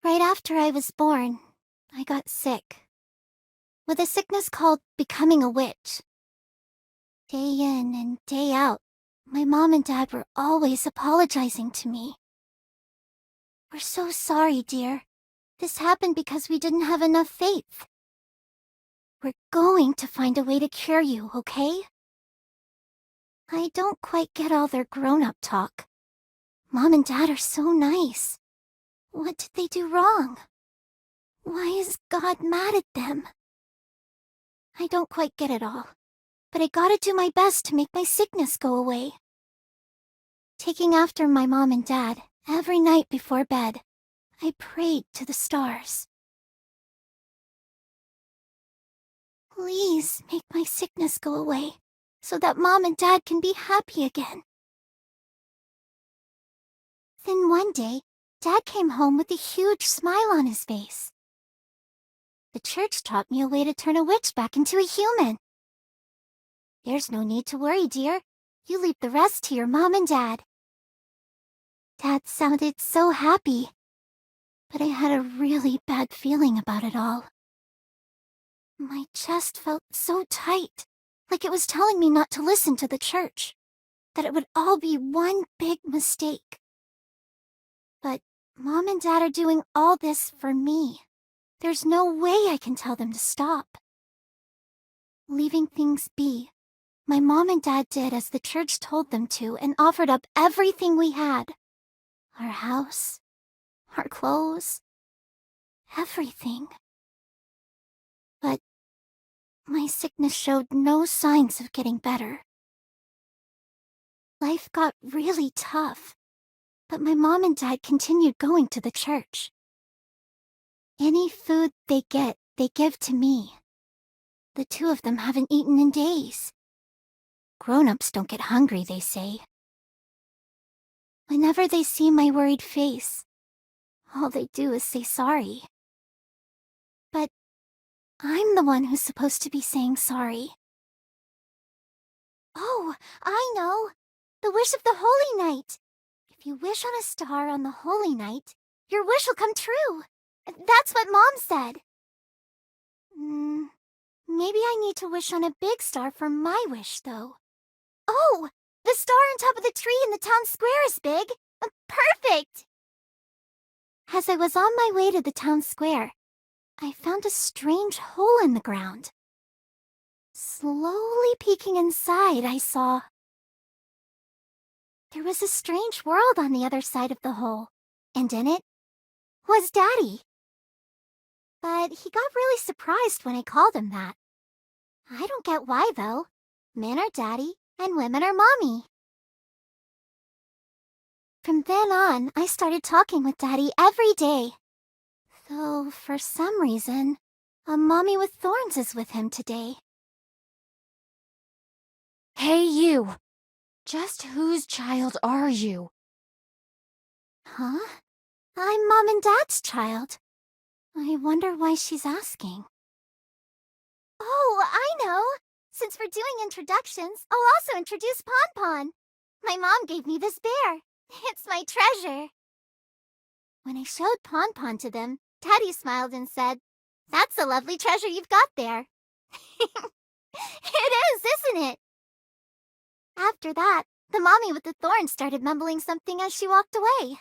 Right after I was born, I got sick, with a sickness called becoming a witch. Day in and day out, my mom and dad were always apologizing to me. "We're so sorry, dear. This happened because we didn't have enough faith. We're going to find a way to cure you, okay?" I don't quite get all their grown-up talk. Mom and dad are so nice. What did they do wrong? Why is God mad at them? I don't quite get it all, but I gotta do my best to make my sickness go away. Taking after my mom and dad, every night before bed, I prayed to the stars. "Please make my sickness go away, so that mom and dad can be happy again." Then one day, Dad came home with a huge smile on his face. The church taught me a way to turn a witch back into a human. "There's no need to worry, dear. You leave the rest to your mom and dad." Dad sounded so happy, but I had a really bad feeling about it all. My chest felt so tight, like it was telling me not to listen to the church, that it would all be one big mistake. But Mom and Dad are doing all this for me. There's no way I can tell them to stop. Leaving things be, my mom and dad did as the church told them to and offered up everything we had. Our house, our clothes, everything. But my sickness showed no signs of getting better. Life got really tough, but my mom and dad continued going to the church. Any food they get, they give to me. The two of them haven't eaten in days. Grown-ups don't get hungry, they say. Whenever they see my worried face, all they do is say sorry. But I'm the one who's supposed to be saying sorry. "Oh, I know! The wish of the Holy Night! If you wish on a star on the Holy Night, your wish will come true! That's what Mom said." Maybe I need to wish on a big star for my wish, though. "Oh! The star on top of the tree in the town square is big! Perfect!" As I was on my way to the town square, I found a strange hole in the ground. Slowly peeking inside, I saw there was a strange world on the other side of the hole, and in it was Daddy. But he got really surprised when I called him that. I don't get why, though. Men are Daddy, and women are Mommy. From then on, I started talking with Daddy every day. Though, for some reason, a mommy with thorns is with him today. Hey, you! Just whose child are you? Huh? I'm Mom and Dad's child. I wonder why she's asking. Oh, I know! Since we're doing introductions, I'll also introduce Pon-Pon. My mom gave me this bear. It's my treasure. When I showed Pon-Pon to them, Daddy smiled and said, "That's a lovely treasure you've got there." It is, isn't it? After that, the mommy with the thorns started mumbling something as she walked away.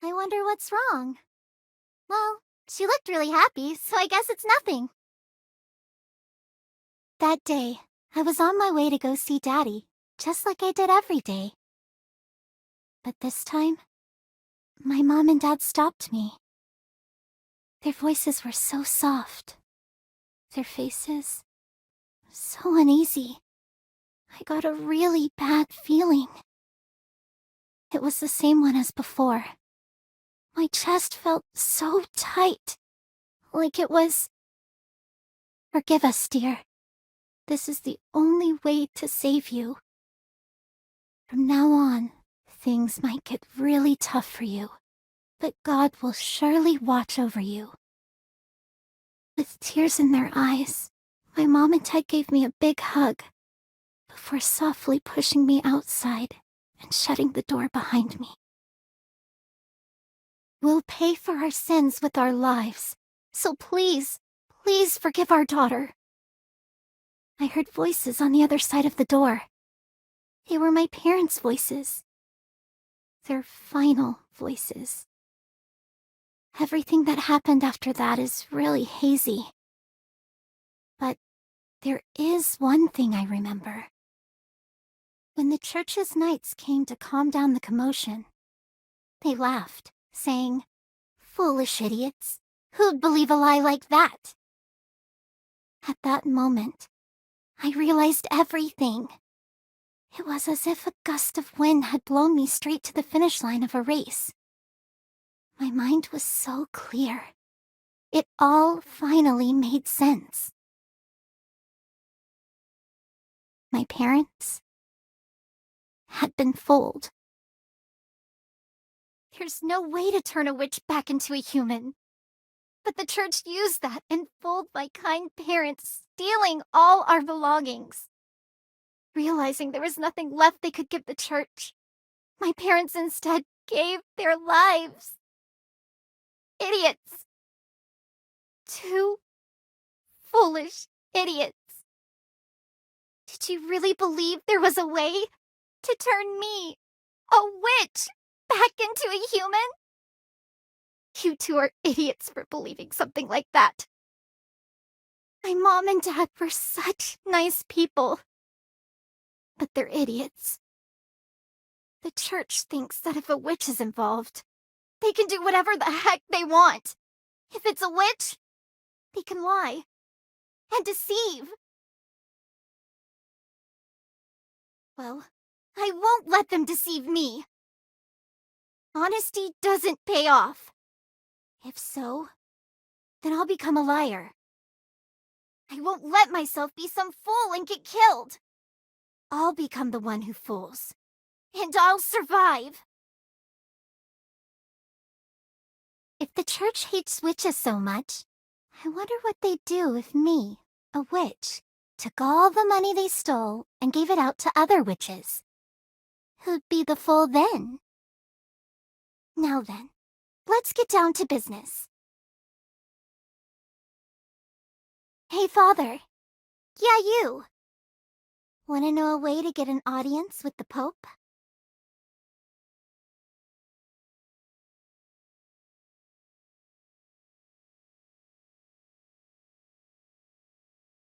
I wonder what's wrong. Well, she looked really happy, so I guess it's nothing. That day, I was on my way to go see Daddy, just like I did every day. But this time, my mom and dad stopped me. Their voices were so soft. Their faces so uneasy. I got a really bad feeling. It was the same one as before. My chest felt so tight, like it was... "Forgive us, dear. This is the only way to save you. From now on, things might get really tough for you, but God will surely watch over you." With tears in their eyes, my mom and dad gave me a big hug before softly pushing me outside and shutting the door behind me. We'll pay for our sins with our lives. So please, please forgive our daughter. I heard voices on the other side of the door. They were my parents' voices. Their final voices. Everything that happened after that is really hazy. But there is one thing I remember. When the church's knights came to calm down the commotion, they laughed, saying, "Foolish idiots, who'd believe a lie like that?" At that moment, I realized everything. It was as if a gust of wind had blown me straight to the finish line of a race. My mind was so clear. It all finally made sense. My parents had been fooled. There's no way to turn a witch back into a human. But the church used that and fooled my kind parents, stealing all our belongings. Realizing there was nothing left they could give the church, my parents instead gave their lives. Idiots. 2 foolish idiots. Did you really believe there was a way to turn me, a witch, back into a human? You two are idiots for believing something like that. My mom and dad were such nice people. But they're idiots. The church thinks that if a witch is involved, they can do whatever the heck they want. If it's a witch, they can lie and deceive. Well, I won't let them deceive me. Honesty doesn't pay off. If so, then I'll become a liar. I won't let myself be some fool and get killed. I'll become the one who fools. And I'll survive. If the church hates witches so much, I wonder what they'd do if me, a witch, took all the money they stole and gave it out to other witches. Who'd be the fool then? Now then, let's get down to business. Hey, Father. Yeah, you. Want to know a way to get an audience with the Pope?